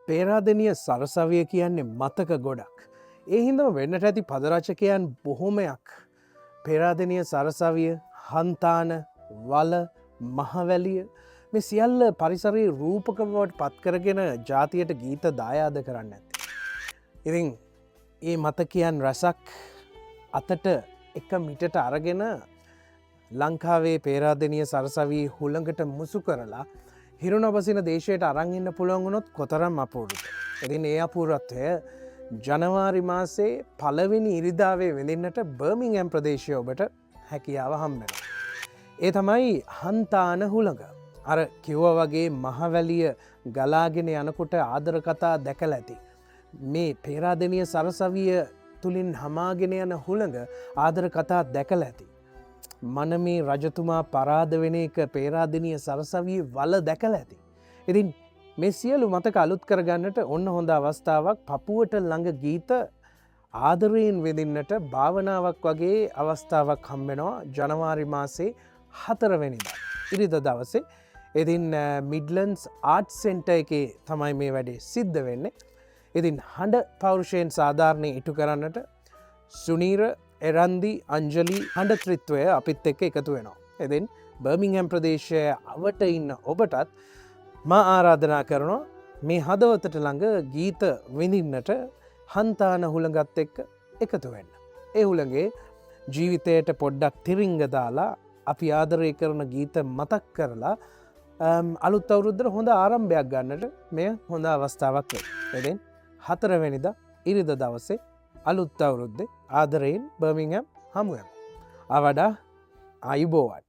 පේරාදෙනිය සරසවිය කියන්නේ මතක ගොඩක්. ඒ හින්දම වෙන්නට ඇති පදරචකයන් බොහොමයක් පේරාදෙනිය සරසවිය හන්තාන වල මහවැලිය මේ සියල්ල පරිසරයේ රූපකවට පත්කරගෙන ජාතියට ගීත දායාද කරන්න ඇති. ඉතින් ඒ මතකයන් රැසක් අතට එක මිටට අරගෙන ලංකාවේ පේරාදෙනිය සරසවී හුළඟට මුසු කරලා හිරුණබසින දේශයට අරංඉන්න පුළුවන්ගුණොත් කොතරම් අපූරුද. එතින් ඒ අපූරත්වය ජනවාරි මාසේ පළවෙනි ඉරිදාවේ වෙඳන්නට බර්මිංහම් ප්‍රදේශය ඔබට හැකියාව හම්බෙන. ඒ තමයි හන්තාන හුළඟ. අර කිව්ව වගේ මහවැලිය ගලාගෙන යනකොට ආදර කතා දැකල ඇති. මේ පේරාදෙනිය සරසවිය තුළින් හමාගෙන යන හුළඟ ආදර කතා දැකල ඇති. මනමේ රජතුමා පරාද වෙන එක පේරාදෙනිය සරසවී වල දැකල ඇති. ඉතින් මේ සියලු මතක අලුත් කරගන්නට ඔන්න හොඳ අවස්ථාවක් පපුුවට ළඟ ගීත ආදරයෙන් වෙදින්නට භාවනාවක් වගේ අවස්ථාවක් හම්බෙනවා ජනවාරි මාසේ 4 ඉරිද දවසේ. ඉතින් මිඩ්ලන්ස් ආට් සෙන්ටර් එකේ තමයි මේ වැඩේ සිද්ධ වෙන්නේ. ඉතින් හඬ පෞරුෂයෙන් සාධාරණය ඉටු කරන්නට සුනීර එරන්දි අංජලි හඬ ත්‍රිත්වය අපිත් එක්ක එකතු වෙනවා. එදින් බර්මිංහම් ප්‍රදේශය අවට ඉන්න ඔබටත් මා ආරාධනා කරනවා මේ හදවතට ළඟ ගීත විඳින්නට හන්තාන හුළඟත් එක්ක එකතු වෙන්න. ඒ හුළඟේ ජීවිතයට පොඩ්ඩක් තිරිංග දාලා අපි ආදරය කරන ගීත මතක් කරලා අලුත් අවුරුද්දට හොඳ ආරම්භයක් ගන්නට මෙය හොඳ අවස්ථාවක් වේ. එදින් 4 වෙනිදා ඉරිද දවසේ අලුත් අවුරුද්දේ ආදරයෙන් බර්මිංහම් හමුවෙමු. අවඩා අයුබෝවන්.